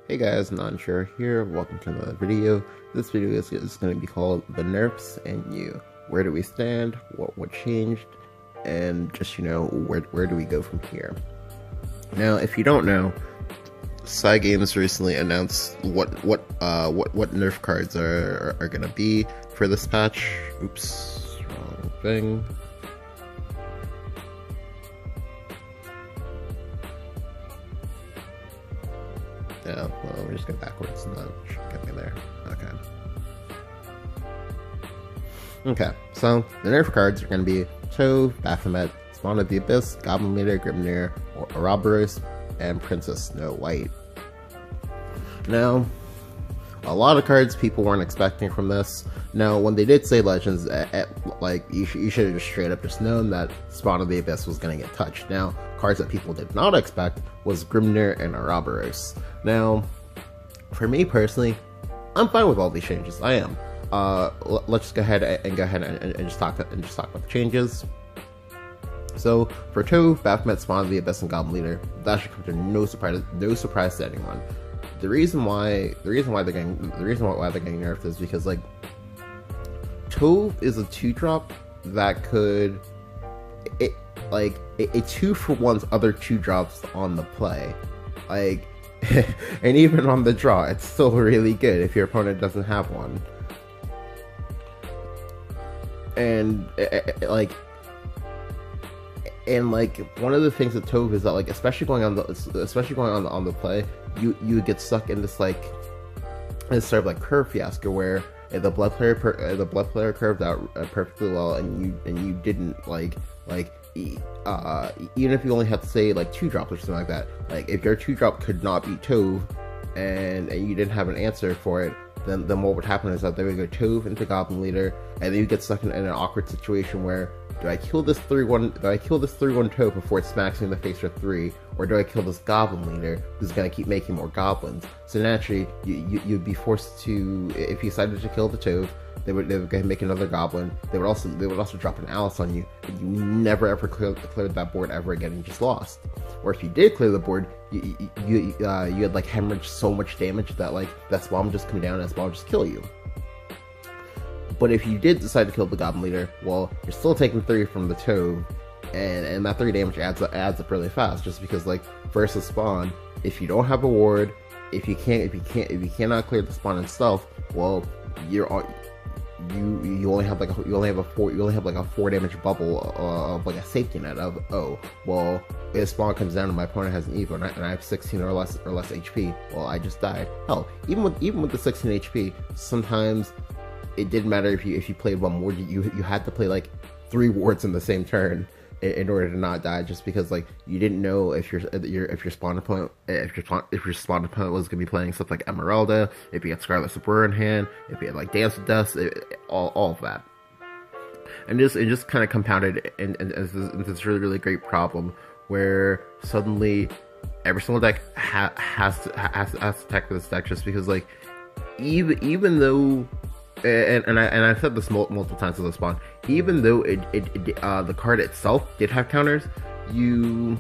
Hey guys, Nonsure here. Welcome to another video. This video is going to be called The Nerfs and You. Where do we stand? What changed? And just, where do we go from here? Now, if you don't know, Cygames recently announced what nerf cards are going to be for this patch. Oops, wrong thing. Yeah, well, let me just go backwards and that should get me there. Okay, so the nerf cards are going to be Tove, Baphomet, Spawn of the Abyss, Goblin Leader, Grimnir, Ouroboros, and Princess Snow White. Now, a lot of cards people weren't expecting from this. Now, when they did say Legends, you should have just straight up just known that Spawn of the Abyss was going to get touched. Now, cards that people did not expect was Grimnir and Ouroboros. Now, for me personally, I'm fine with all these changes. I am. Let's just go ahead and just talk about the changes. So for Tove, Baphomet, Spawn of the Abyss, and Goblin Leader, that should come to no surprise to anyone. The reason why they're getting nerfed is because Tove is a 2-drop that could it 2-for-1's other 2-drops on the play, and even on the draw, it's still really good if your opponent doesn't have one. And one of the things with Tove is that especially going on the play, you get stuck in this sort of curve fiasco where the blood player curved out perfectly well, and you didn't even if you only have to say 2 drops or something like that. If your 2-drop could not beat Tove and you didn't have an answer for it, then what would happen is that they would go Tove into Goblin Leader, and then you get stuck in an awkward situation where, do I kill this 3-1 Tove before it smacks me in the face for 3, or do I kill this Goblin Leader who's gonna keep making more goblins? So naturally, you'd be forced to, if you decided to kill the Tove, they would go ahead and make another goblin. They would also drop an Alice on you, and you never ever cleared that board ever again, and you just lost. Or if you did clear the board, you had hemorrhaged so much damage that that Spawn just come down and Spawn just kill you. But if you did decide to kill the Goblin Leader, well, you're still taking 3 from the Tove, and that 3 damage adds up really fast. Just because versus Spawn, if you don't have a ward, if you cannot clear the Spawn itself, well, you only have a 4 damage bubble of a safety net of, oh, well, if Spawn comes down and my opponent has an Evo and I have 16 or less HP, well, I just died. Hell, even with the 16 HP, sometimes it didn't matter if you played one ward. You had to play 3 wards in the same turn in order to not die, just because you didn't know if your spawn opponent was gonna be playing stuff like Emeralda, if you had Scarlet Sabre in hand, if you had Dance with Dust, all of that. And it just kind of compounded into this really great problem where suddenly every single deck has to attack this deck, just because even though, and I've said this multiple times with the Spawn, even though the card itself did have counters, you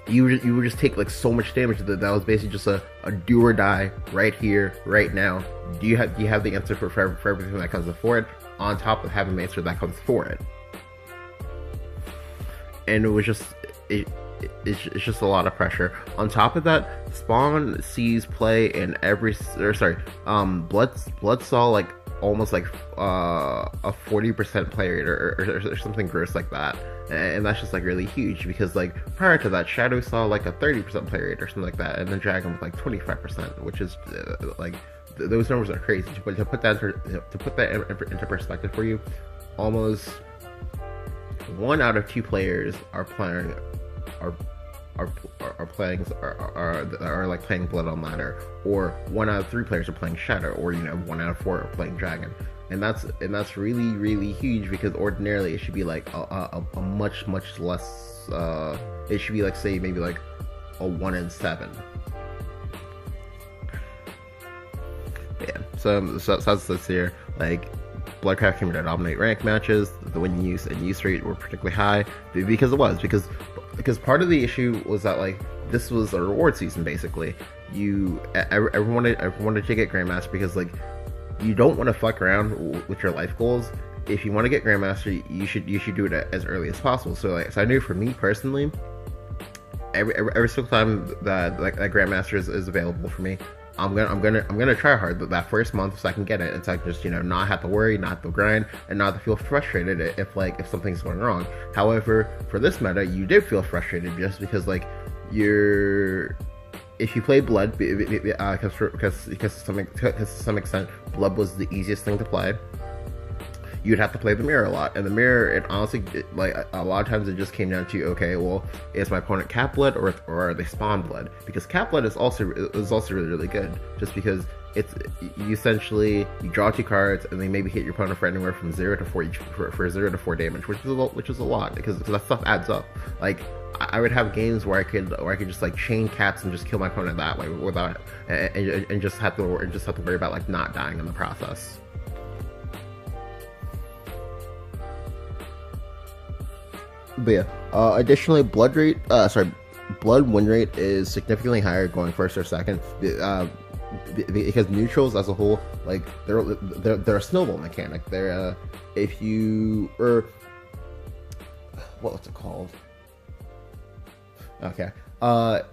would just take so much damage that was basically just a do or die right here, right now. Do you have the answer for everything that comes before it, on top of having the answer that comes for it? And it was just it's just a lot of pressure. On top of that, Spawn sees play in Blood saw almost a 40% play rate or something gross like that, and that's just really huge, because prior to that, Shadow saw a 30% play rate or something like that, and then Dragon was 25%, which is those numbers are crazy. But to put that into perspective for you, almost 1 out of 2 players are playing playing Blood on Ladder, or 1 out of 3 players are playing Shadow, or 1 out of 4 are playing Dragon, and that's really huge, because ordinarily it should be a much less. It should be say maybe a 1 in 7. Yeah, so that's this here. Bloodcraft came to dominate rank matches. The win use and use rate were particularly high because part of the issue was that this was a reward season. Basically, everyone wanted to get Grandmaster because like you don't want to fuck around with your life goals. If you want to get Grandmaster, you should do it as early as possible. So I knew for me personally, every single time that Grandmaster is available for me, I'm gonna try hard that first month so I can get it, and so I can just not have to worry, not have to grind, and not have to feel frustrated if something's going wrong. However, for this meta, you did feel frustrated just because like if you play Blood, because to some extent, Blood was the easiest thing to play. You'd have to play the mirror a lot, and the mirror, it honestly, like a lot of times, it just came down to, okay, well, is my opponent cap blood or are they spawn blood? Because cap blood is also really good, just because you essentially draw 2 cards and they maybe hit your opponent for anywhere from 0 to 4 each for 0 to 4 damage, which is a lot because that stuff adds up. Like I would have games where I could just like chain caps and just kill my opponent that way without and just have to worry about like not dying in the process. But yeah, additionally, blood win rate is significantly higher going first or second, because neutrals as a whole, like they're a snowball mechanic. They're if you what's it called? Okay,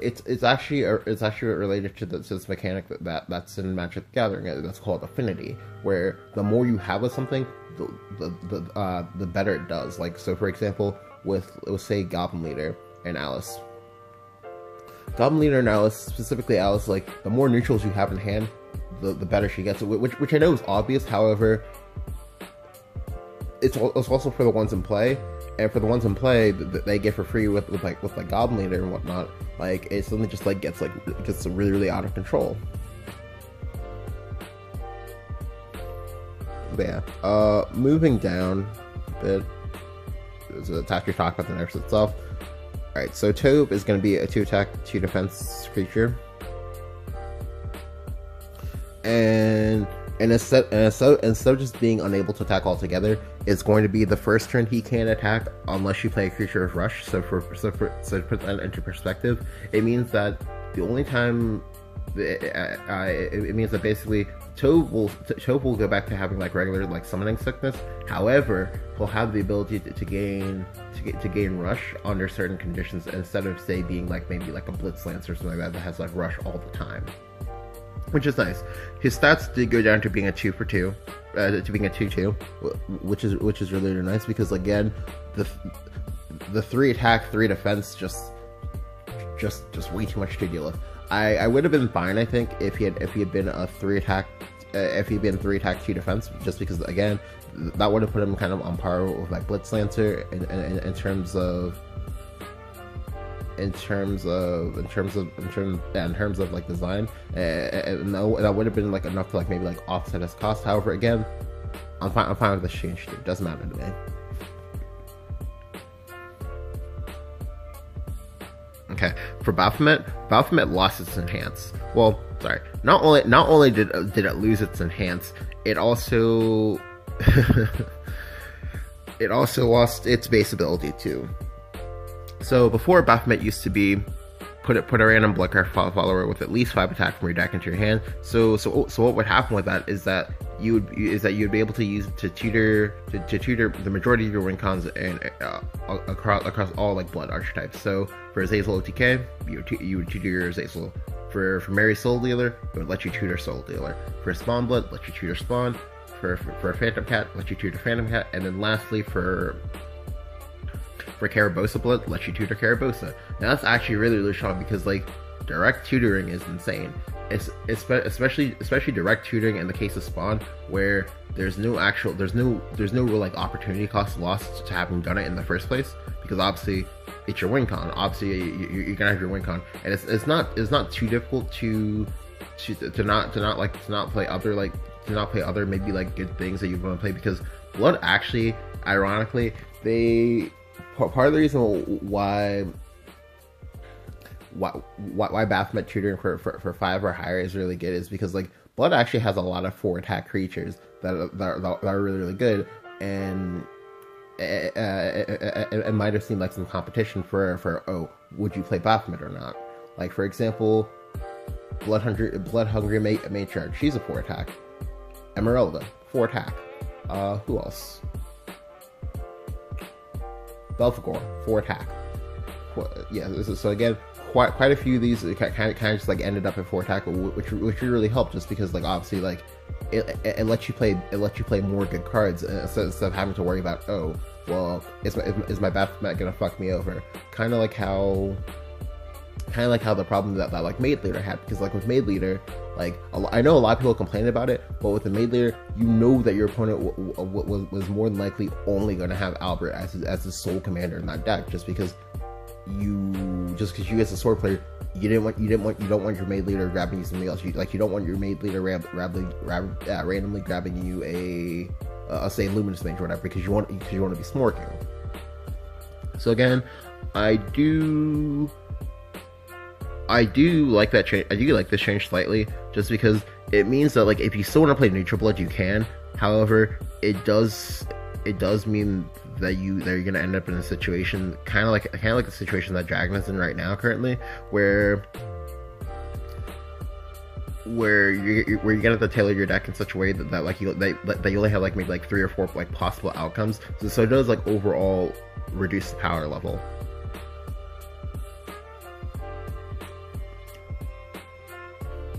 it's actually related to this mechanic that's in Magic the Gathering. That's called affinity, where the more you have of something, the better it does. Like, so for example, with say Goblin Leader and Alice. Specifically Alice, like the more neutrals you have in hand, the better she gets. Which I know is obvious. However, it's also for the ones in play, and for the ones in play that they get for free with Goblin Leader and whatnot. Like it suddenly just gets really out of control. But yeah, moving down a bit. It's after talk about the nerfs itself. Alright, so Tobe is going to be a 2 attack, 2 defense creature. And instead of just being unable to attack altogether, it's going to be the first turn he can't attack unless you play a creature of Rush. So to put that into perspective, it means that the only time it means that basically Tobe will go back to having like regular like summoning sickness. However, he'll have the ability to gain Rush under certain conditions, instead of say being like maybe like a Blitz Lance or something like that has like Rush all the time, which is nice. His stats did go down to being a 2/2, to being a 2/2, which is really nice because again, the 3 attack 3 defense just way too much to deal with. I would have been fine, I think, if he had been a 3 attack, 2 defense, just because again that would have put him kind of on par with like Blitz Lancer in terms of like design, and that would have been like enough to like maybe like offset his cost. However, again, I'm fine with this change too. It doesn't matter to me. Okay, for Baphomet lost its enhance. Well, sorry. Not only did it lose its enhance, it also it also lost its base ability too. So before, Baphomet used to be put a random blood card follower with at least 5 attack from your deck into your hand. So what would happen with that is that you'd be able to use to tutor the majority of your win cons and across all like blood archetypes. So for Azazel OTK, you would tutor your Azazel. For Mary Soul Dealer, it would let you tutor Soul Dealer. For Spawn Blood, let you tutor Spawn. For Phantom Cat, let you tutor Phantom Cat. And then lastly, for Carabosa Blood, let you tutor Carabosa. Now that's actually really strong because like direct tutoring is insane. It's especially direct tutoring in the case of Spawn, where there's no real like opportunity cost lost to having done it in the first place, because obviously it's your win con. Obviously you're gonna have your win con, and it's not too difficult to not play other maybe like good things that you want to play, because Blood actually, ironically, part of the reason why Baphomet tutoring for 5 or higher is really good is because like Blood actually has a lot of 4 attack creatures that are really good, and it might have seemed like some competition for would you play Baphomet or not. Like for example, Blood Hungry Matriarch. She's a 4 attack. Emeralda, 4 attack. Who else? Belphegor, 4 attack. Yeah, so again, quite a few of these kind of just like ended up at 4 attack, which really helped, just because like obviously like it lets you play more good cards instead of having to worry about, oh well, is my Baphomet gonna fuck me over? Kind of like how the problem that like Maid Leader had, because like with Maid Leader, like I know a lot of people complain about it, but with the Maid Leader, you know that your opponent was more than likely only going to have Albert as the sole commander in that deck, just because you as a sword player, you don't want your Maid Leader grabbing you something else. You don't want your Maid Leader randomly grabbing you a say Luminous Mage or whatever, because you want to be smorking. So again, I do like that change. I do like this change slightly, just because it means that like if you still want to play neutral blood, you can. However, it does mean that you're gonna end up in a situation kind of like the situation that Dragon is in right now currently, where you're gonna have to tailor your deck in such a way that you only have like maybe like 3 or 4 like possible outcomes. So it does like overall reduce the power level.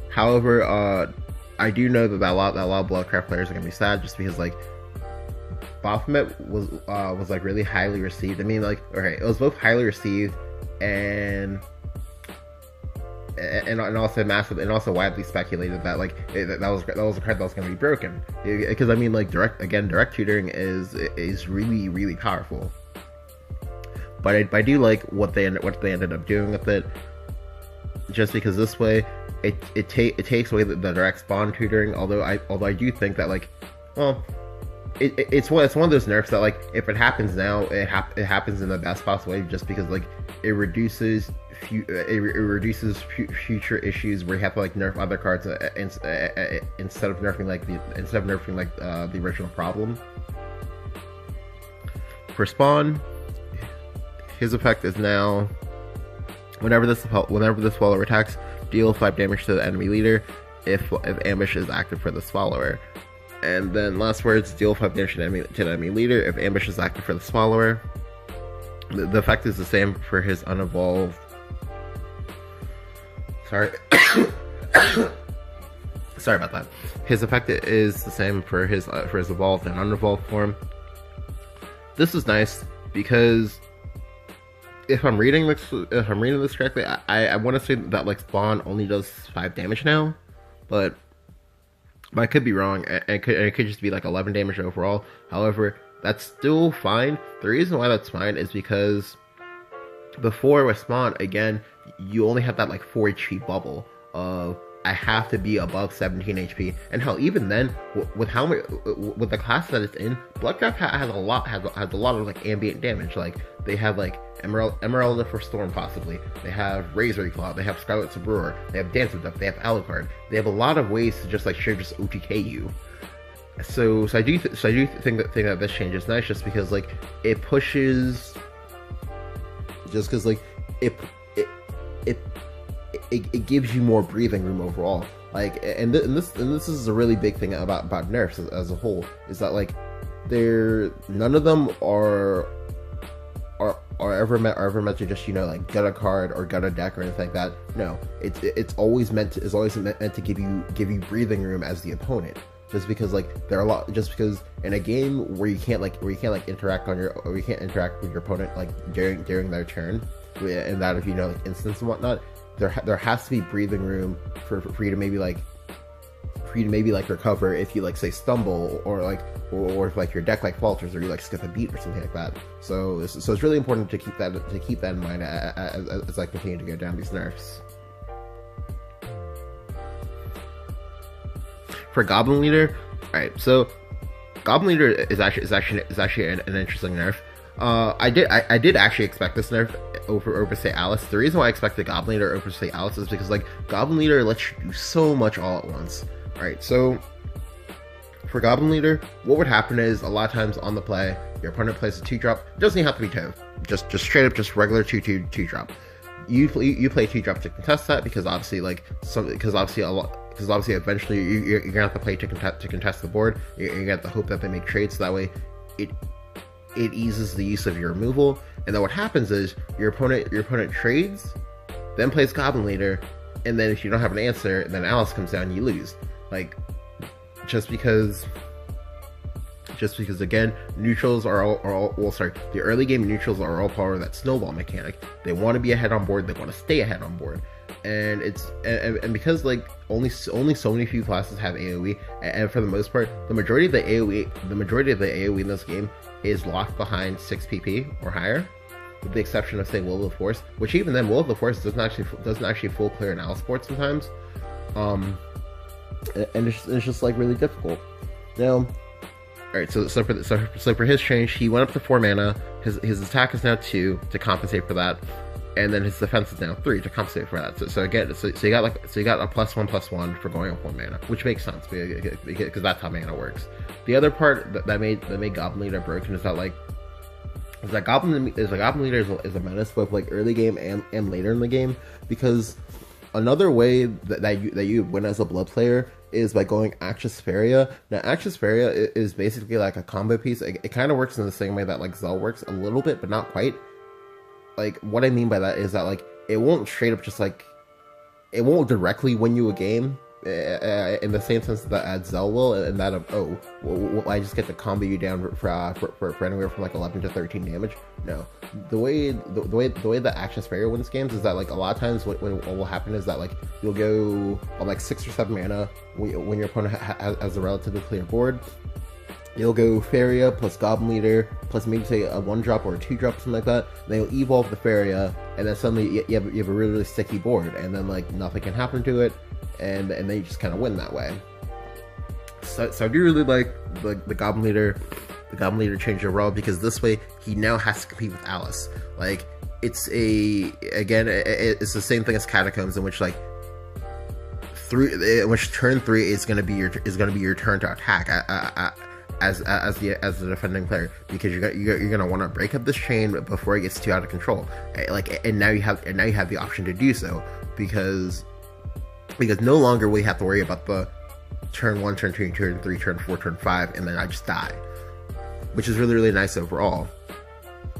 However, I do know that a lot of Bloodcraft players are gonna be sad, just because like Baphomet was like really highly received. I mean, like, okay, it was both highly received and also massive, and also widely speculated that like that was a card that was going to be broken, because I mean, like, direct tutoring is really powerful. But I do like what they ended up doing with it, just because this way it takes away the direct spawn tutoring. Although I do think that, like, well, it's one of those nerfs that, like, if it happens now, it happens in the best possible way, just because like it reduces future issues where you have to like nerf other cards instead of nerfing the original problem. For spawn, his effect is now whenever this follower attacks, deal 5 damage to the enemy leader if ambush is active for the follower. And then last words, deal 5 damage to the enemy leader if ambush is active for the follower. The effect is the same for his unevolved. Sorry. Sorry about that. His effect is the same for his evolved and unevolved form. This is nice because if I'm reading this correctly, I want to say that like spawn only does 5 damage now, but I could be wrong. It could just be like 11 damage overall. However, that's still fine. The reason why that's fine is because before with spawn, again, you only have that like 4 HP bubble of I have to be above 17 HP, and hell, even then, with the class that it's in, Bloodcraft has a lot of like ambient damage. Like they have like Emeralda for Storm, possibly. They have Razor Claw. They have Scarlet Sabreur. They have Dance with Death. They have Alucard. They have a lot of ways to just like just OTK you. So I do think that this change is nice, just because like it pushes, just because like it gives you more breathing room overall. Like, and this is a really big thing about nerfs as a whole, is that like none of them are ever meant to just, you know, like gut a card or gut a deck or anything like that. No, it's always meant to give you breathing room as the opponent. Just because like just because in a game where you can't interact with your opponent like during their turn, and that, if you know, like instants and whatnot, there has to be breathing room for you to maybe recover if you like say stumble, or if like your deck like falters, or you like skip a beat or something like that. So it's really important to keep that in mind as I continue to go down these nerfs. For Goblin Leader, alright, so Goblin Leader is actually an interesting nerf. I did actually expect this nerf over say Alice. The reason why I expected Goblin Leader over say Alice is because like Goblin Leader lets you do so much all at once. Alright, so for Goblin Leader, what would happen is a lot of times on the play, your opponent plays a 2-drop. It doesn't even have to be Tove. Just straight up, just regular 2-drop. you play 2-drop to contest that, because obviously eventually you're gonna have to play to contest the board. You're gonna have to hope that they make trades, so that way it eases the use of your removal. And then what happens is your opponent trades, then plays Goblin Leader, and then if you don't have an answer, then Alice comes down and you lose. Like, just because again, neutrals are all the early game neutrals are all part of that snowball mechanic. They want to be ahead on board, they want to stay ahead on board. And because like only so many few classes have AoE, and for the most part, the majority of the AoE in this game is locked behind 6 PP or higher, with the exception of, say, Will of the Force, which even then Will of the Force doesn't actually full clear an Alice board sometimes. And it's just like really difficult. Now, alright, so for his change, he went up to 4 mana. His attack is now 2 to compensate for that, and then his defense is now 3 to compensate for that. So you got a +1/+1 for going up 1 mana, which makes sense because that's how mana works. The other part that made Goblin Leader broken is that Goblin Leader is a menace both like early game and later in the game, because another way that you win as a blood player is by going Actispheria. Now, Actispheria is basically like a combo piece. It kind of works in the same way that like Zell works a little bit, but not quite. Like, what I mean by that is that like it won't straight up just like it won't directly win you a game in the same sense that Zell will, and that of I just get to combo you down for anywhere from like 11 to 13 damage. No, the way that Actispheria wins games is that like a lot of times what will happen is that like you'll go on like 6 or 7 mana when your opponent has a relatively clear board. You'll go Feria plus Goblin Leader plus maybe say a 1-drop or a 2-drop, something like that. Then you'll evolve the Feria, and then suddenly you have a really, really sticky board, and then like nothing can happen to it, and then you just kind of win that way. So I do really like the Goblin Leader change overall, because this way he now has to compete with Alice. Like, it's the same thing as Catacombs, in which like turn 3 is gonna be your turn to attack as the defending player, because you're gonna want to break up this chain before it gets too out of control. And now you have the option to do so, because no longer will you have to worry about the turn 1, turn 2, turn 3, turn 4, turn 5, and then I just die, which is really, really nice overall.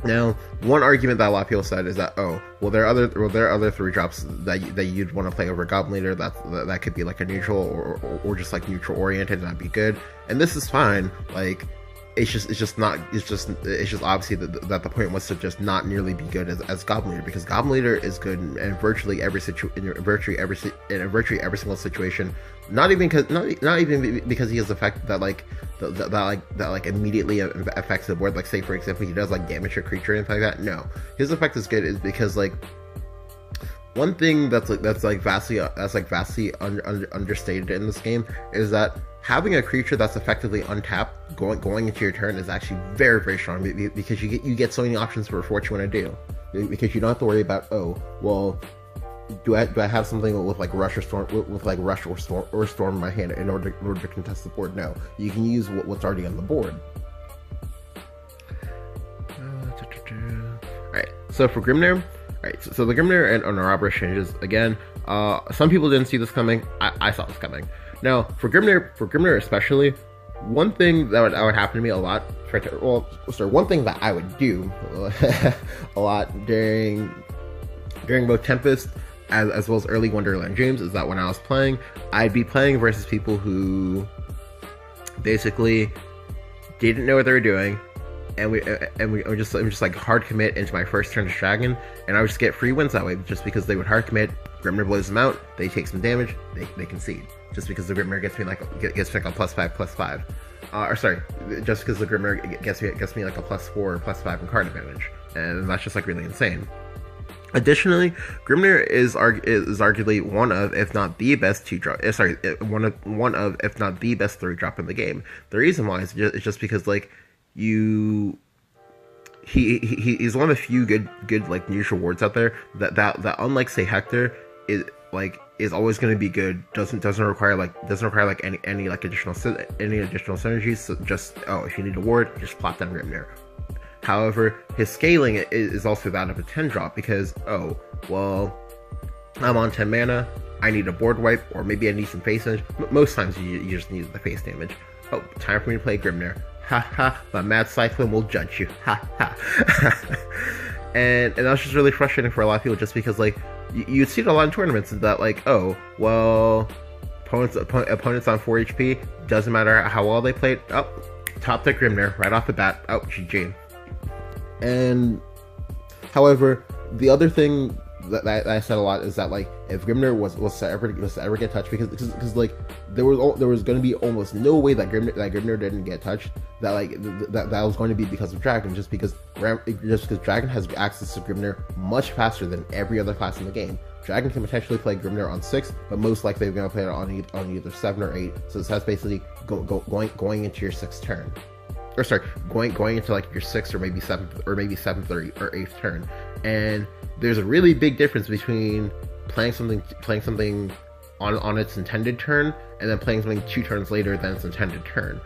Now, one argument that a lot of people said is that, there are other 3-drops that you'd want to play over Goblin Leader that could be like a neutral or just like neutral oriented, and that'd be good. And this is fine. Like, it's just obviously that the point was to just not nearly be good as Goblin Leader, because Goblin Leader is good in virtually every every single situation. Not even because he has the fact that that immediately affects the board. Like, say for example, he does like damage your creature and anything like that. No, his effect is good is because like one thing that's vastly understated in this game is that having a creature that's effectively untapped going into your turn is actually very, very strong, because you get so many options for what you want to do, because you don't have to worry about, do I have something with like Rush or Storm or Storm in my hand in order to contest the board? No, you can use what's already on the board. Alright, so for Grimnir, so the Grimnir and Ouroboros changes again. Some people didn't see this coming. I saw this coming. Now, for Grimnir especially, one thing that would happen to me a lot, one thing that I would do a lot during both Tempest as well as early Wonderland Dreams is that when I was playing, I'd be playing versus people who basically didn't know what they were doing, and we just like hard commit into my first turn to Dragon, and I would just get free wins that way, just because they would hard commit. Grimnir blows them out, they take some damage, they concede, just because the Grimnir gets me like a +5/+5, just because the Grimnir gets me like a +4 or +5 in card advantage, and that's just like really insane. Additionally, Grimnir is arguably one of, if not the best 2-drop. One of, if not the best 3-drop in the game. The reason why is just because like he's one of the few good like neutral wards out there that unlike say Hector is always going to be good. Doesn't require any additional synergies. So just if you need a ward, just plop down Grimnir. However, his scaling is also that of a 10 drop because, oh, well, I'm on 10 mana, I need a board wipe, or maybe I need some face damage. Most times you just need the face damage. Oh, time for me to play Grimnir. Ha ha, my mad Cyclone will judge you. Ha ha. and that's just really frustrating for a lot of people, just because, like, you'd see it a lot in tournaments that, like, oh, well, opponents on 4 HP, doesn't matter how well they played, oh, top deck Grimnir right off the bat, oh, GG. And, however, the other thing that I said a lot is that, like, if Grimnir was to ever get touched, because like there was going to be almost no way that Grimnir didn't get touched, that like that was going to be because of Dragon, just because Dragon has access to Grimnir much faster than every other class in the game. Dragon can potentially play Grimnir on 6, but most likely they're going to play it on either 7 or 8. So that's basically going into your 6th turn. Or sorry, going into like your 6th or maybe 7th or 8th turn. And there's a really big difference between playing something on its intended turn and then playing something 2 turns later than its intended turn.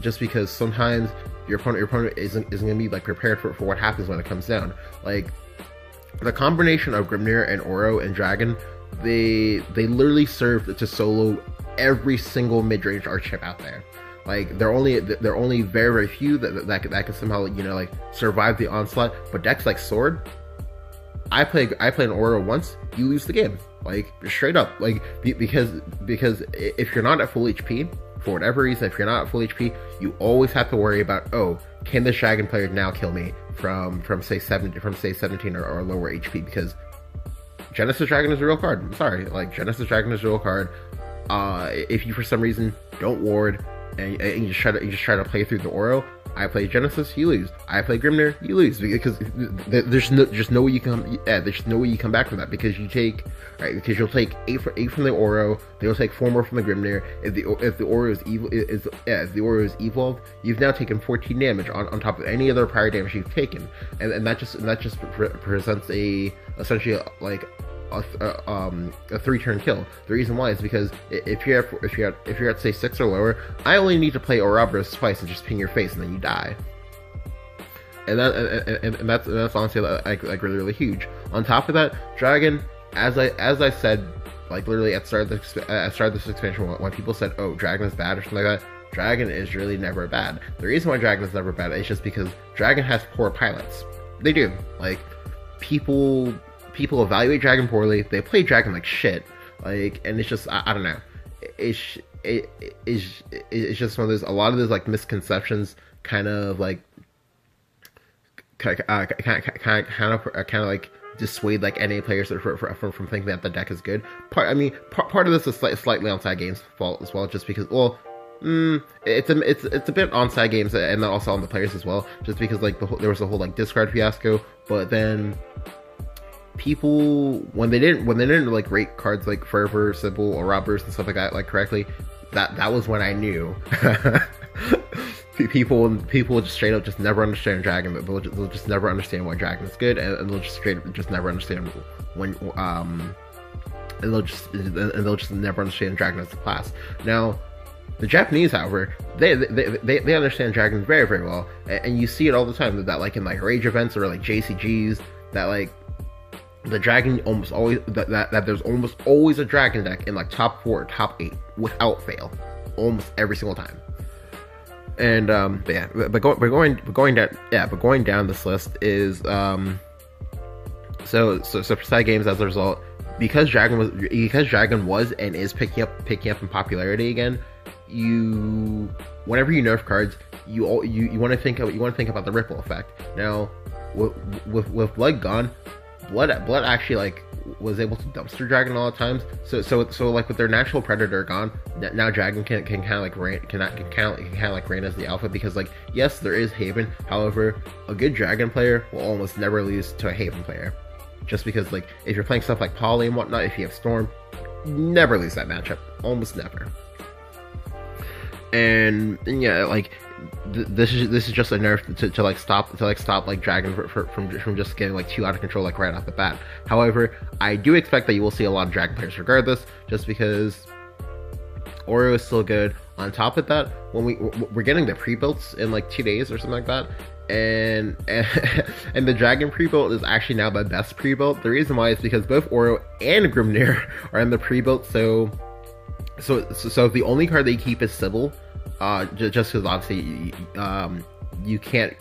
Just because sometimes your opponent isn't going to be like prepared for what happens when it comes down. Like the combination of Grimnir and Oro and Dragon, they literally serve to solo every single mid-range archetype out there. Like they're only very, very few that can somehow, you know, like survive the onslaught. But decks like Sword, I played an Oro once, you lose the game, like straight up, like because if you're not at full HP for whatever reason, if you're not at full HP, you always have to worry about, oh, can this Dragon player now kill me from say 17 or lower HP, because Genesis Dragon is a real card. I'm sorry, like Genesis Dragon is a real card. If you for some reason don't ward and you just try to play through the Oro, I play Genesis, you lose. I play Grimnir, you lose, because there's no way you can. Yeah, there's no way you come back from that, because you'll take 8 from the Oro, then you'll take 4 more from the Grimnir. If the Oro is evolved, you've now taken 14 damage on top of any other prior damage you've taken, and that just presents essentially like a 3-turn kill. The reason why is because if you're at say 6 or lower, I only need to play Ouroboros twice and just ping your face, and then you die. And that's honestly like really, really huge. On top of that, Dragon, as I said, like literally at the start of this expansion, when people said, oh, Dragon is bad or something like that, Dragon is really never bad. The reason why Dragon is never bad is just because Dragon has poor pilots. They do. Like people evaluate Dragon poorly. They play Dragon like shit. Like, and it's just I don't know. It's just one of those, a lot of those like misconceptions kind of like like dissuade like NA players from thinking that the deck is good. Part of this is slightly Onside Games' fault as well, just because, well, it's a bit Onside Games and then also on the players as well, just because like there was a whole like discard fiasco, but then people, when they didn't like rate cards like Fervor, Sybil, or Robbers and stuff like that like correctly, that was when I knew. people just straight up just never understand Dragon, but they'll just never understand why Dragon is good, and they'll just straight up just never understand when and they'll just never understand Dragon as a class. Now, the Japanese, however, they understand Dragon very, very well, and you see it all the time that like in like rage events or like JCGs, that like the Dragon almost always that there's almost always a Dragon deck in like top 4 or top 8 without fail, almost every single time. And yeah, but going down this list is so for side games, as a result, because Dragon was and is picking up in popularity again, whenever you nerf cards, you want to think about the ripple effect. Now with Blood gone, Blood actually like was able to dumpster Dragon a lot of times. So like with their natural predator gone, now Dragon can kind of like reign as the alpha, because like, yes, there is Haven. However, a good Dragon player will almost never lose to a Haven player, just because like if you're playing stuff like Poly and whatnot, if you have Storm, never lose that matchup, almost never. And yeah, like this is just a nerf to stop like Dragon from just getting like too out of control like right off the bat. However, I do expect that you will see a lot of Dragon players regardless, just because Oro is still good. On top of that, when we're getting the pre-builds in like 2 days or something like that, and and the dragon pre-built is actually now the best pre-built. The reason why is because both Oro and Grimnir are in the pre-built, so the only card they keep is Sybil, just because obviously you can't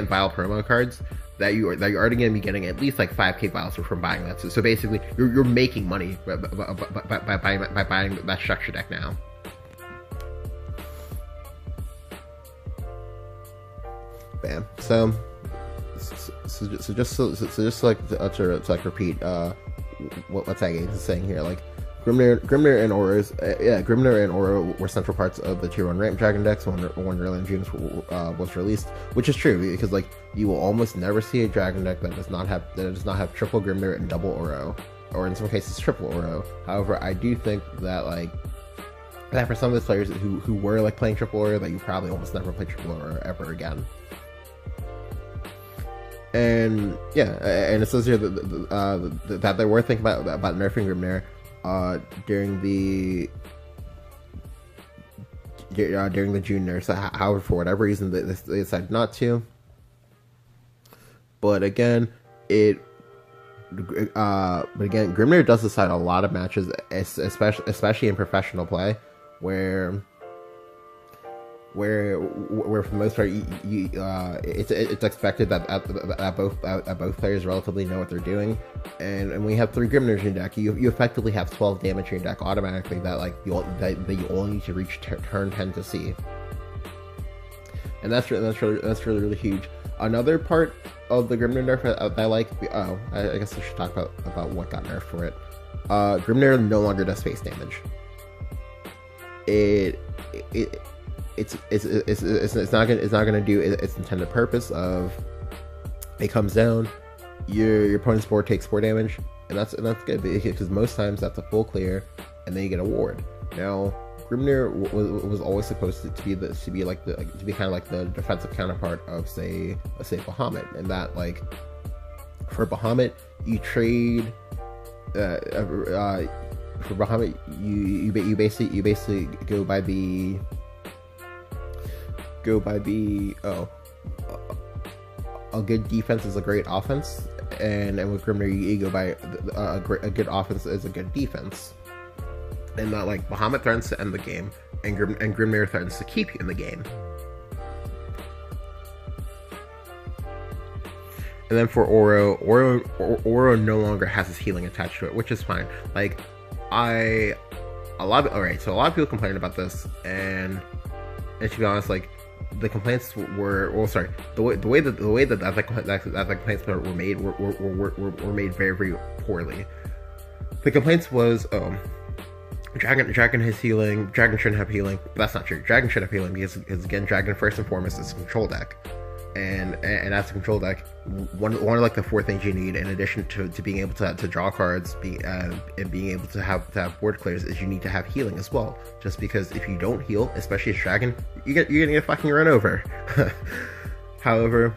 vial promo cards that you're already going to be getting at least like 5k vials from buying that. So basically you're making money by buying that structure deck now. Bam. So just like to like repeat what Tag is saying here, like Grimnir and Auras, Grimnir and Aura were central parts of the tier 1 ramp dragon decks when Wonderland Dreams was released, which is true because like you will almost never see a dragon deck that does not have triple Grimnir and double Oro, or in some cases triple Oro. However, I do think that like that for some of the players who were like playing triple Oro, that you probably almost never play triple Oro ever again. And yeah, and it says here that they were thinking about nerfing Grimnir during the June nerfs. However, for whatever reason, they decided not to. But again, Grimnir does decide a lot of matches, especially in professional play, where for the most part, it's expected that both players relatively know what they're doing, and when you have 3 Grimnirs in your deck, you effectively have 12 damage in your deck automatically that you only need to reach turn 10 to see, and that's really huge. Another part of the Grimnir nerf I like, I guess I should talk about what got nerfed for it. Grimnir no longer does face damage. It's not gonna do its intended purpose of it comes down, your opponent's board takes 4 damage, and that's good because most times that's a full clear, and then you get a ward. Now Grimnir was always supposed to be kind of like the defensive counterpart of say Bahamut, and that like for Bahamut you trade for Bahamut you basically go by the a good defense is a great offense, and with Grimnir you go by a good offense is a good defense, and that like Bahamut threatens to end the game, and Grimnir threatens to keep you in the game. And then for Oro no longer has his healing attached to it, which is fine. Like a lot of people complain about this, and to be honest, like the complaints were the way that the complaints were made were made very, very poorly. The complaints was Dragon has healing, Dragon shouldn't have healing, but that's not true. Dragon should have healing because again, Dragon first and foremost is a control deck, and as a control deck, one of like the 4 things you need in addition to being able to draw cards, and being able to have board clears, is you need to have healing as well. Just because if you don't heal, especially as Dragon, you're gonna get fucking run over. However,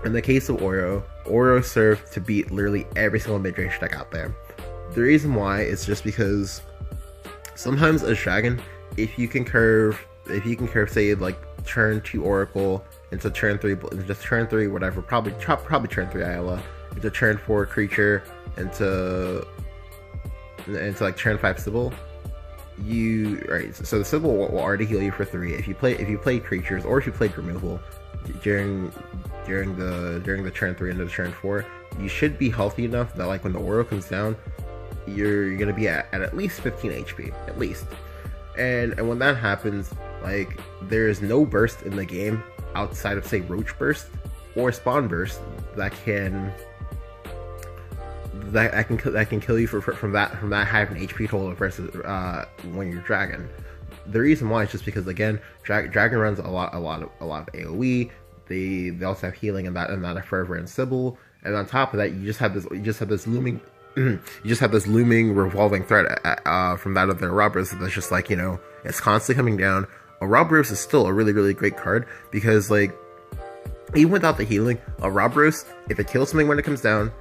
in the case of Oro served to beat literally every single mid-range deck out there. The reason why is just because sometimes as Dragon, if you can curve say like turn 2 Oracle into turn 3 whatever, probably turn 3 Ayla, into turn 4 creature, into like turn 5 Sybil, so the Sybil will already heal you for 3 if you play creatures, or if you play removal during the turn 3 into the turn 4, you should be healthy enough that like when the Oro comes down, you're gonna be at least 15 HP at least. And when that happens, like there is no burst in the game outside of say Roach Burst or Spawn Burst that can kill you from that high of an HP total versus when you're Dragon. The reason why is just because again, Dragon runs a lot of AoE. They also have healing and that of Fervor and Sybil, and on top of that, you just have this looming revolving threat from that of their robbers that's just like, you know, it's constantly coming down. A Robros is still a really, really great card because like even without the healing, a Robros, if it kills something when it comes down,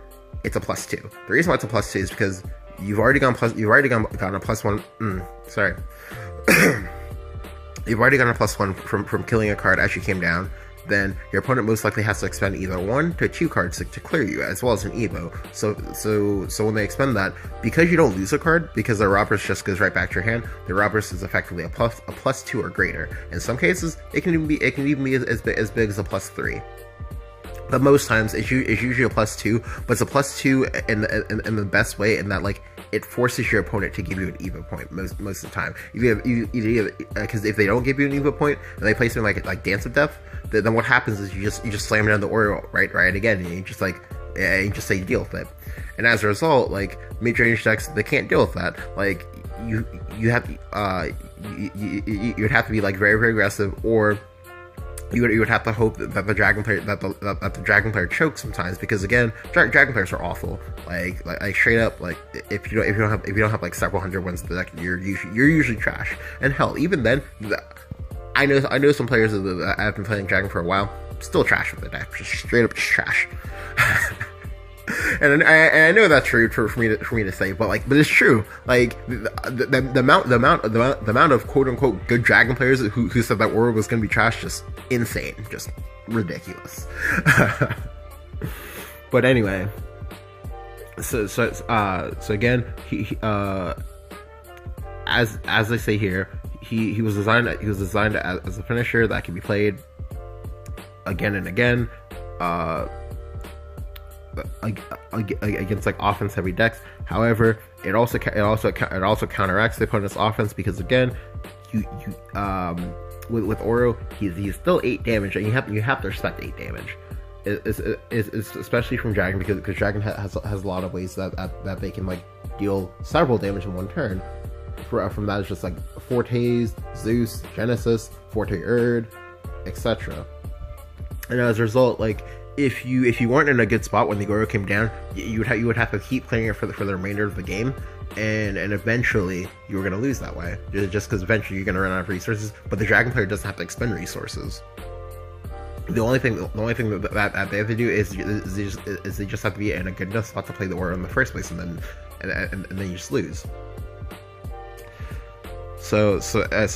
it's a +2. The reason why it's a +2 is because you've already gone a +1. You've already gotten a +1 from killing a card as you came down, then your opponent most likely has to expend either 1 to 2 cards to clear you, as well as an Evo. So when they expend that, because you don't lose a card, because the robbers just goes right back to your hand, the robbers is effectively a +2 or greater. In some cases, it can even be as big as a +3. But most times it's usually a +2, but it's a +2 in the best way, in that like it forces your opponent to give you an Evo point most of the time. Because if they don't give you an Evo point and they play something like Dance of Death, then what happens is you just slam down the Oreo right again, and you just say deal with it. And as a result, like mid-range decks, they can't deal with that. Like you have you'd have to be like very aggressive, or you would have to hope that the dragon player chokes sometimes, because again, dragon players are awful. Like straight up, like if you don't have like several hundred ones in the deck, you're usually trash. And hell, even then, I know some players that have been playing dragon for a while, still trash with the deck, just straight up just trash. And I know that's true for me to say, but it's true. Like the amount of quote unquote good dragon players who said that Aura was going to be trash, just insane, just ridiculous. But anyway, so again, he as they say here, he was designed as a finisher that can be played again and again. Against like offense heavy decks. However, it also counteracts the opponent's offense, because again, with Oro, he's still 8 damage, and you have to respect 8 damage. It's especially from Dragon, because Dragon has a lot of ways that they can like deal several damage in one turn. From that, it's just like Fortes, Zeus, Genesis, Forte Erd, etc. And as a result, like if you weren't in a good spot when the Goro came down, you would have to keep playing it for the remainder of the game, and eventually you were going to lose that way, just because eventually you're going to run out of resources. But the Dragon player doesn't have to expend resources. The only thing that they have to do is they just have to be in a good enough spot to play the Aura in the first place, and then you just lose. So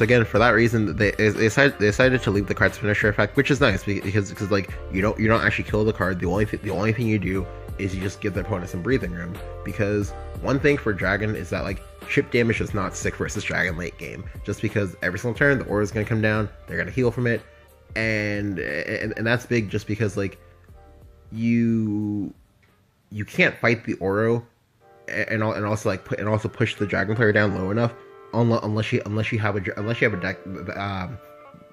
again, for that reason, they decided to leave the card's finisher effect, which is nice, because like you don't actually kill the card. The only thing you do is you just give the opponent some breathing room. Because one thing for Dragon is that like chip damage does not stick versus Dragon late game, just because every single turn the Aura is going to come down, they're going to heal from it, and that's big, just because like you can't fight the Oro and also push the Dragon player down low enough, unless you have a deck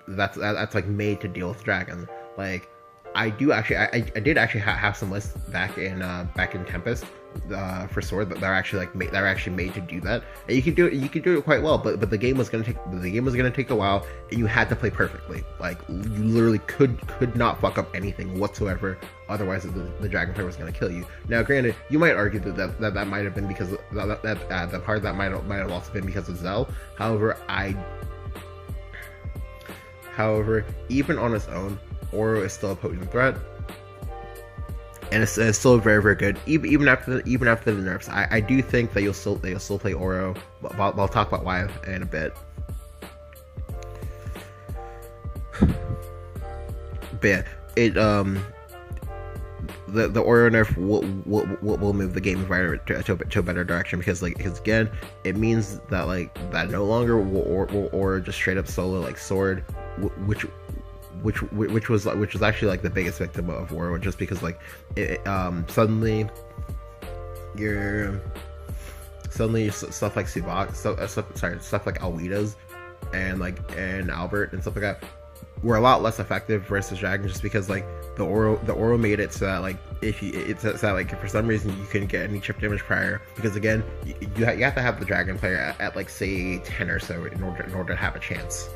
that's like made to deal with Dragon. Like I did actually have some lists back in Tempest for Sword that are actually made to do that, and you can do it quite well. But the game was gonna take a while, and you had to play perfectly. Like you literally could not fuck up anything whatsoever, otherwise the Dragon player was gonna kill you. Now, granted, you might argue that might have been because that part of that might have also been because of Zell. However, even on its own, Oro is still a potent threat, and it's still very good. Even after the nerfs, I do think that you'll still play Oro. But I'll talk about why in a bit. But yeah, the Oro nerf will move the game environment to a better direction, because again, it means that no longer will Oro just straight up solo like Sword, which was actually like the biggest victim of Oro, just because like suddenly stuff like Subak, stuff like Alwidas and Albert and stuff like that were a lot less effective versus Dragon, just because like the Oro made it so that like if for some reason you couldn't get any chip damage prior, because again you have to have the Dragon player at like say 10 or so in order to have a chance.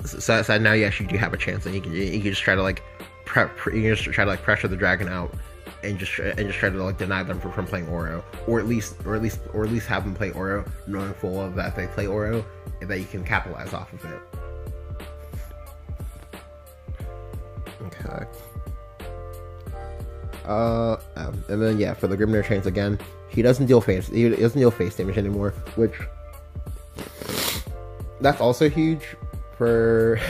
So now you actually do have a chance, and you can just try to like pressure the Dragon out, and just try to like deny them from playing Oro, or at least have them play Oro, knowing full well that if they play Oro, that you can capitalize off of it. Okay. And then yeah, for the Grimnir Chains again, he doesn't deal face damage anymore, which that's also huge for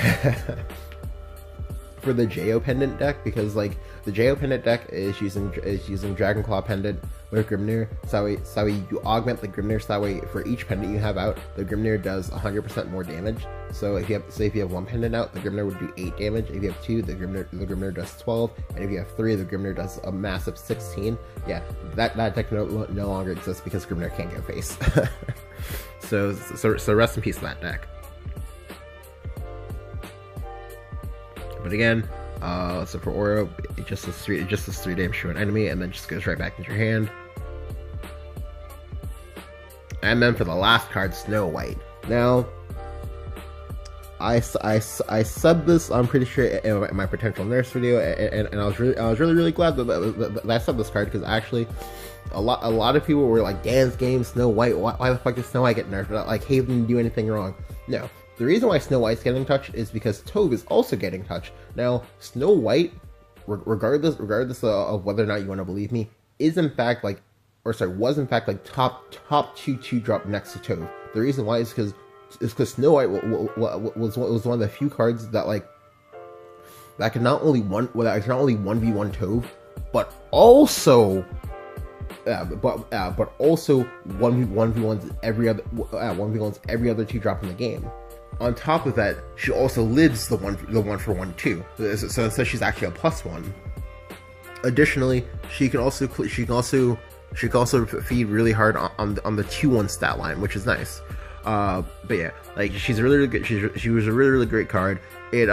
for the Jo pendant deck, because like the Jo pendant deck is using Dragonclaw pendant with Grimnir, so you augment the Grimnir, so that way for each pendant you have out, the Grimnir does 100% more damage. So if you have one pendant out, the Grimnir would do 8 damage. If you have 2, the Grimnir does 12, and if you have 3, the Grimnir does a massive 16. Yeah, that deck no longer exists because Grimnir can't go face. so rest in peace to that deck. But again, so for Oro, it just does 3 damage to an enemy, and then just goes right back into your hand. And then for the last card, Snow White. Now, I subbed this, I'm pretty sure, in my potential nerfs video, and I was really glad that I subbed this card, because actually, a lot of people were like, Dan's game, Snow White, why the fuck did Snow White get nerfed? Like, Haven didn't do anything wrong. No. The reason why Snow White's getting touched is because Tove is also getting touched. Now, Snow White, regardless of whether or not you want to believe me, was in fact like top 2 drop next to Tove. The reason why is because Snow White was one of the few cards that could not only 1v1 Tove, but also 1v1s every other 2 drop in the game. On top of that, she also lives the one for one too. So she's actually a +1. Additionally, she can also feed really hard on the 2/1 stat line, which is nice. But yeah, like she's really good. She was a really great card. I'd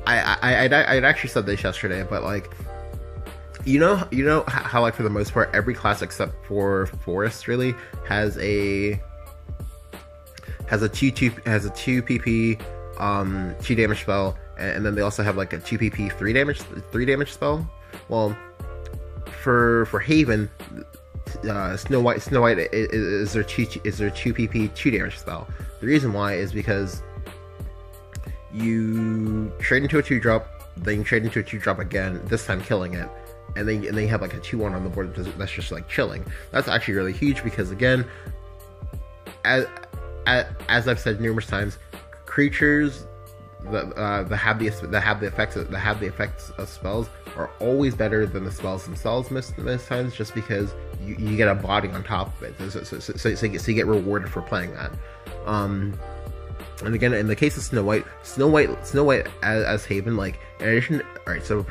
actually said this yesterday, but like, you know how like for the most part every class except for Forest really has a 2 PP 2 damage spell, and then they also have like a 2 PP 3 damage spell. Well, for Haven, Snow White is their 2 PP 2 damage spell. The reason why is because you trade into a 2-drop, then you trade into a 2-drop again, this time killing it, and then you have like a 2/1 on the board that's just like chilling. That's actually really huge, because again, as I've said numerous times, creatures that have the effects of spells are always better than the spells themselves most times, just because you get a body on top of it, so you get rewarded for playing that. And again, in the case of Snow White as Haven, like in addition, all right, so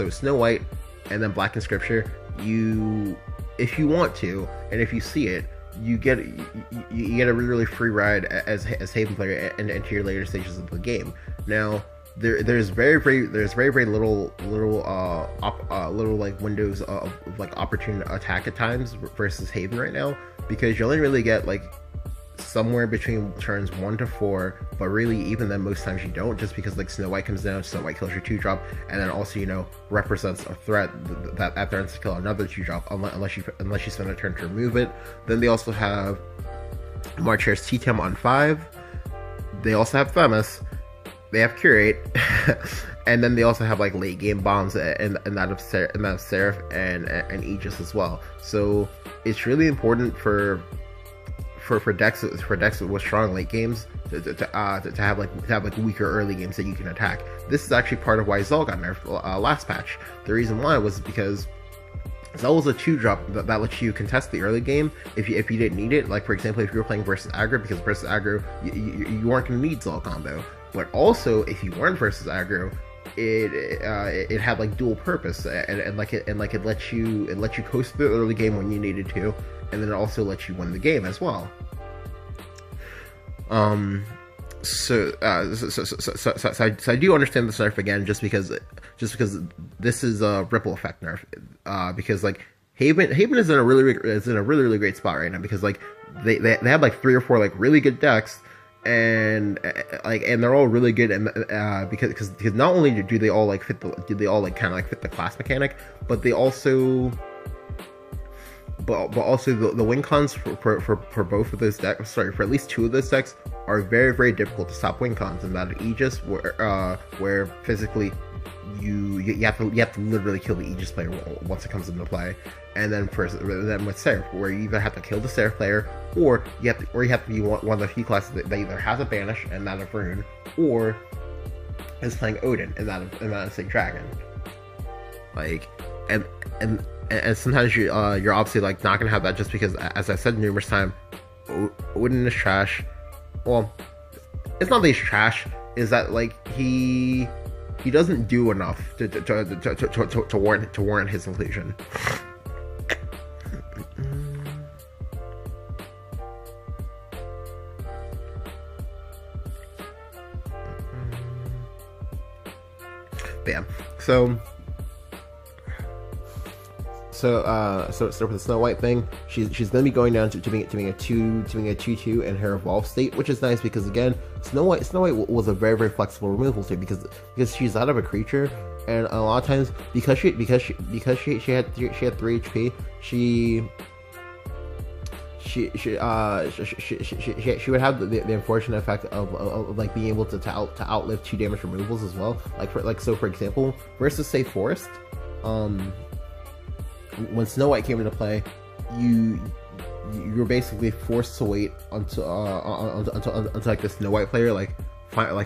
Snow White and then Black in Scripture, if you want to, and if you see it, you get a really free ride as Haven player and into your later stages of the game. Now, there's very little like windows of like opportune attack at times versus Haven right now, because you only really get like somewhere between turns 1 to 4, but really even then most times you don't, just because like Snow White comes down, Snow White kills your 2-drop, and then also represents a threat that threatens to kill another 2-drop unless you spend a turn to remove it. Then they also have Marcher's T-Tem on 5. They also have Themis. They have Curate, and then they also have like late game bombs and that of Seraph and Aegis as well. So it's really important for decks with strong late games to have weaker early games that you can attack. This is actually part of why Zol got nerfed last patch. The reason why was because Zol was a 2-drop that lets you contest the early game if you didn't need it. Like for example, if you were playing versus aggro, because versus aggro you weren't going to need Zol combo. But also if you weren't versus aggro, it had like dual purpose, and it lets you coast through the early game when you needed to, and then it also lets you win the game as well. So I do understand this nerf again, just because this is a ripple effect nerf, because like Haven is in a really great spot right now, because like they have like 3 or 4 like really good decks, and they're all really good, and because not only do they all kind of fit the class mechanic, but they also the win cons for both of those decks, for at least 2 of those decks, are very difficult to stop win cons. And that of Aegis, where physically you have to literally kill the Aegis player once it comes into play, and then with Seraph, where you either have to kill the Seraph player, or you have to be one of the few classes that either has a banish and not a rune, or is playing Odin and that is a dragon. Like, and sometimes you're obviously like not gonna have that just because, as I said numerous times, Odin is trash. Well, it's not that he's trash. Is that like he doesn't do enough to warrant his inclusion. But yeah, so for the Snow White thing, she's gonna be going down to being a 2/2 in her evolved state, which is nice because again, Snow White was a very flexible removal state because she's out of a creature, and a lot of times because she had 3 HP, she would have the unfortunate effect of like being able to outlive 2 damage removals as well. For example, versus say Forest, when Snow White came into play, you're basically forced to wait until like the Snow White player finally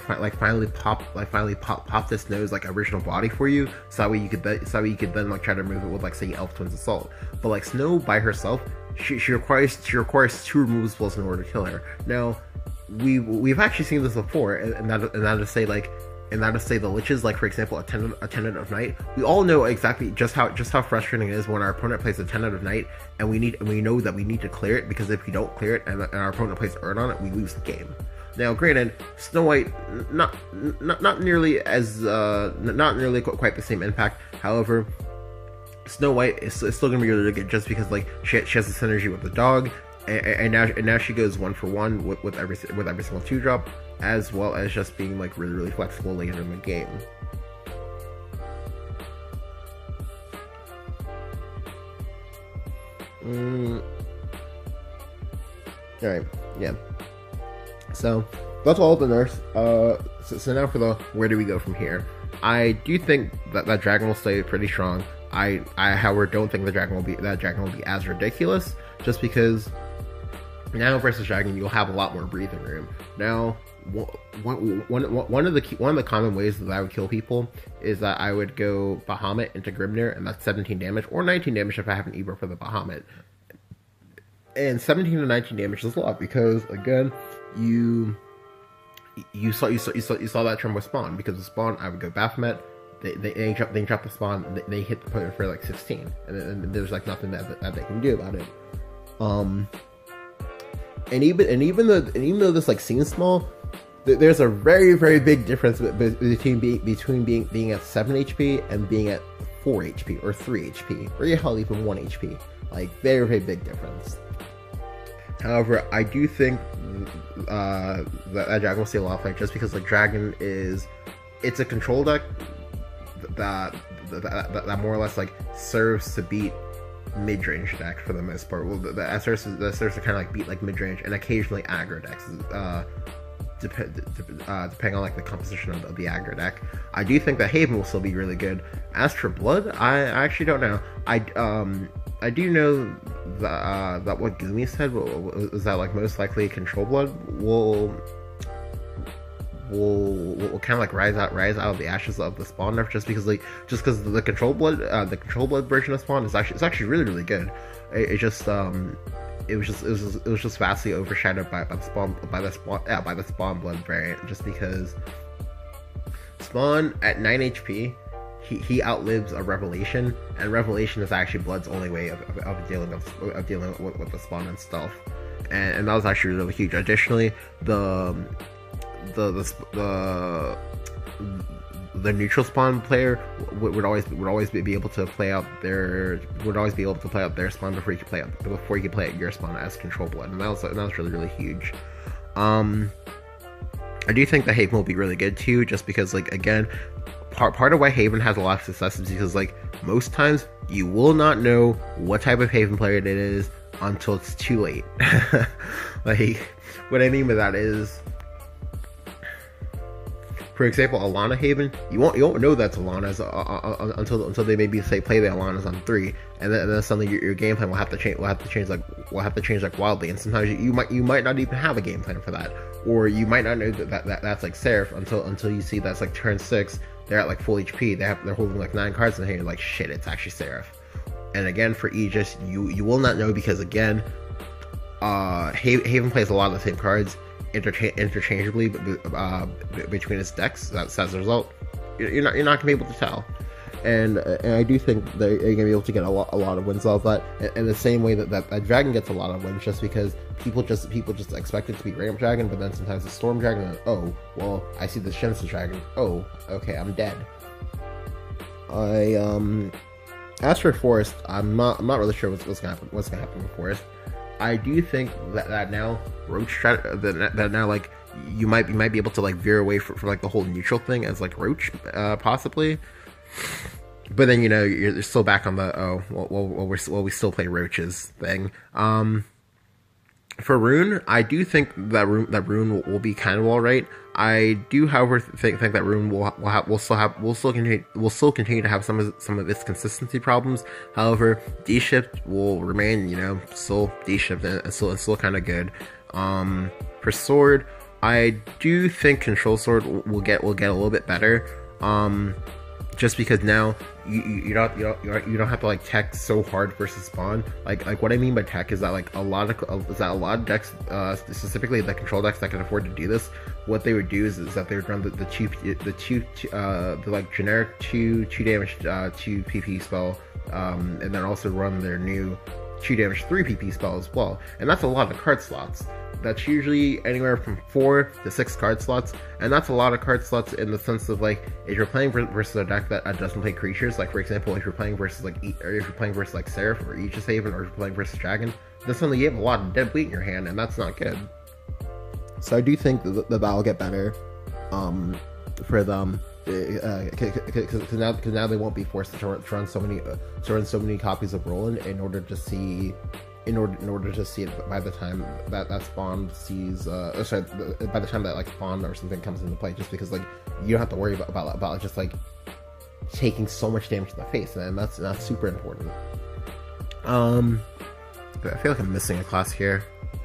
pop this nose like original body for you, so that way you could then like try to remove it with like say Elf Twins Assault. But like Snow by herself, she requires 2 removal spells in order to kill her. Now we've actually seen this before, and that is say like. And that is say the Liches, like for example, Attendant of Night. We all know exactly just how frustrating it is when our opponent plays Attendant of Night, and we know that we need to clear it, because if we don't clear it and our opponent plays Earn on it, we lose the game. Now, granted, Snow White not nearly quite the same impact. However, Snow White is still gonna be really good just because like she has the synergy with the dog, and now she goes 1-for-1 with every single 2-drop. As well as just being like really flexible later in the game. Alright, yeah. So that's all the nerfs. So now for the where do we go from here? I do think that dragon will stay pretty strong. I however don't think the dragon will be as ridiculous, just because now versus dragon you'll have a lot more breathing room. Now one of the common ways that I would kill people is that I would go Bahamut into Grimnir, and that's 17 damage or 19 damage if I have an Ebro for the Bahamut. And 17 to 19 damage is a lot because again, you saw that trend with spawn, because with spawn I would go Baphomet. They drop the spawn. They hit the opponent for like 16, and there's like nothing that they can do about it. And even though this like seems small, there's a very big difference between being at 7 HP and being at 4 HP or 3 HP or hell even 1 HP. Like very big difference. However, I do think that dragon will stay a lot of play just because like dragon it's a control deck that more or less like serves to beat mid-range deck for the most part. Well, that serves to kind of like beat like mid-range and occasionally aggro decks, depending on like the composition of the aggro deck. I do think that Haven will still be really good. As for Blood, I actually don't know. I do know that what Gumi said was that like most likely Control Blood will kind of like rise out of the ashes of the spawn nerf, just because the Control Blood version of spawn is actually really good. It was just vastly overshadowed by the spawn blood variant, just because spawn at 9 HP he outlives a revelation, and revelation is actually Blood's only way of dealing with the spawn and stealth, and that was actually really huge. Additionally, the neutral spawn player would always be able to play out their spawn before you could play out your spawn as Control Blood, and that was really huge. I do think that Haven will be really good too, just because like again, part of why Haven has a lot of success is because like most times you will not know what type of Haven player it is until it's too late. Like what I mean by that is For example, Alana Haven, you won't know that's Alana's until they maybe say play the Alanas on 3, and then suddenly your game plan will have to change like wildly, and sometimes you might not even have a game plan for that, or you might not know that's like Seraph until you see that's like turn 6, they're at like full HP, they're holding like 9 cards in the hand, you're like, shit, it's actually Seraph. And again, for Aegis, you will not know, because again, Haven plays a lot of the same cards interchangeably between its decks. That's as a result, you're not gonna be able to tell. And I do think they're gonna be able to get a lot of wins off that. In the same way that Dragon gets a lot of wins, just because people just expect it to be Ramp Dragon, but then sometimes it's Storm Dragon. And, oh, well, I see the Shinsu Dragon. Oh, okay, I'm dead. As for Forest, I'm not really sure what's gonna happen with Forest. I do think that now Roach that now like you might be able to like veer away from like the whole neutral thing as like Roach possibly, but then you're still back on the we still play Roaches thing. For Rune, I do think that Rune will be kind of alright. I do, however, think that Rune will still continue to have some of its consistency problems. However, D-shift will remain, still D-shift and still kind of good. For Sword, I do think Control Sword will get a little bit better. Just because now you don't have to like tech so hard versus spawn. Like what I mean by tech is that like a lot of decks, specifically the control decks that can afford to do this, what they would do is that they would run the like generic 2 damage 2 PP spell, and then also run their new 2 damage 3 PP spell as well, and that's a lot of card slots. That's usually anywhere from 4 to 6 card slots, and that's a lot of card slots in the sense of like if you're playing versus a deck that doesn't play creatures. Like for example, if you're playing versus like Seraph or Aegis Haven, or if you're playing versus Dragon, then suddenly you have a lot of dead weight in your hand, and that's not good. So I do think that that'll get better for them, because now they won't be forced to run so many copies of Roland in order to see it by the time that spawn sees by the time that like spawn or something comes into play, just because like you don't have to worry about just like taking so much damage to the face, and that's super important. I feel like I'm missing a class here.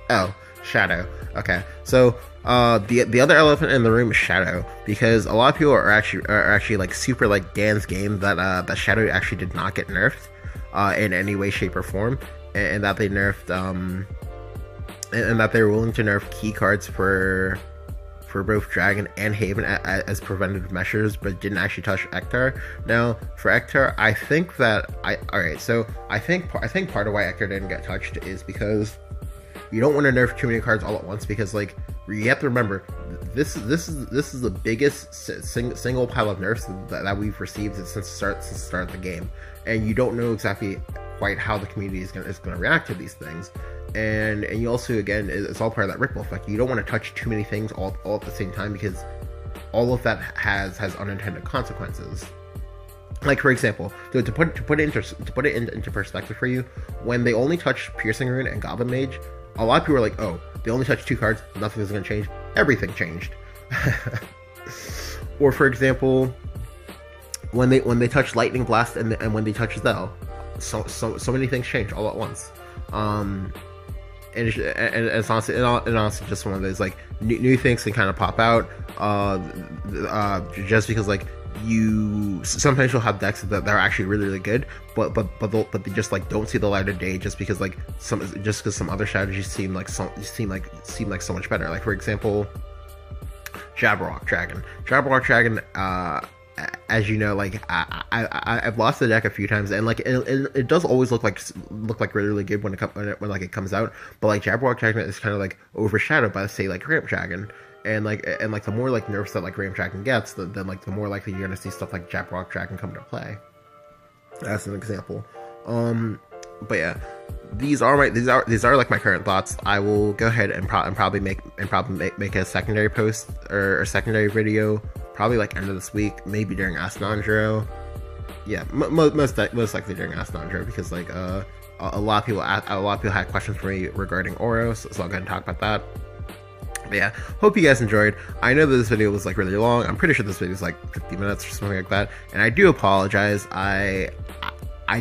Oh, Shadow. Okay, so the other elephant in the room is Shadow, because a lot of people are actually like super like Dan's game that Shadow actually did not get nerfed in any way, shape, or form. And that they nerfed, and that they were willing to nerf key cards for both Dragon and Haven as preventative measures, but didn't actually touch Ektar. Now, for Ektar, I think part of why Ektar didn't get touched is because you don't want to nerf too many cards all at once, because like you have to remember, this is the biggest single pile of nerfs that we've received since the start of the game, and you don't know exactly quite how the community is going to react to these things, and you also, again, it's all part of that ripple effect. You don't want to touch too many things all at the same time, because all of that has unintended consequences. Like for example, to put it into perspective for you, when they only touch Piercing Rune and Goblin Mage, a lot of people are like, oh, they only touch 2 cards, nothing's going to change. Everything changed. Or for example, when they touch Lightning Blast and when they touch Zell, so many things change all at once. And it's honestly just one of those like new things can kind of pop out. Just because like sometimes you'll have decks that are actually really good, but they just like don't see the light of day just because some other strategies seem like so much better. Like for example, Jabberwock Dragon. As you know, like I've lost the deck a few times, and like it does always look like really good when it comes out. But like Jabberwock Dragon is kind of like overshadowed by, say, like Ramp Dragon, and the more like nerfs that like Ramp Dragon gets, then like the more likely you're gonna see stuff like Jabberwock Dragon come to play. That's an example. But yeah, these are like my current thoughts. I will go ahead and probably make a secondary post or a secondary video, probably like end of this week, maybe during Ask Non-Zero. Yeah, most likely during Ask Non-Zero, because like a lot of people had questions for me regarding Oro, so I'll go ahead and talk about that. But yeah, hope you guys enjoyed. I know that this video was like really long. I'm pretty sure this video is like 50 minutes or something like that. And I do apologize. I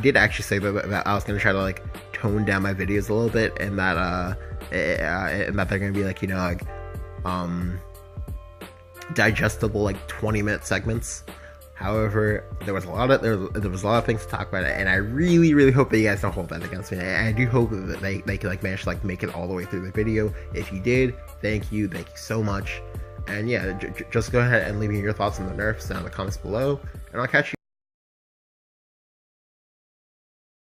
did actually say that I was gonna try to like tone down my videos a little bit, and that they're gonna be like, you know, like digestible like 20-minute segments. However, there was a lot of things to talk about, and I really hope that you guys don't hold that against me. I do hope that they can like manage to like make it all the way through the video. If you did, thank you so much. And yeah, just go ahead and leave me your thoughts on the nerfs down in the comments below, and I'll catch you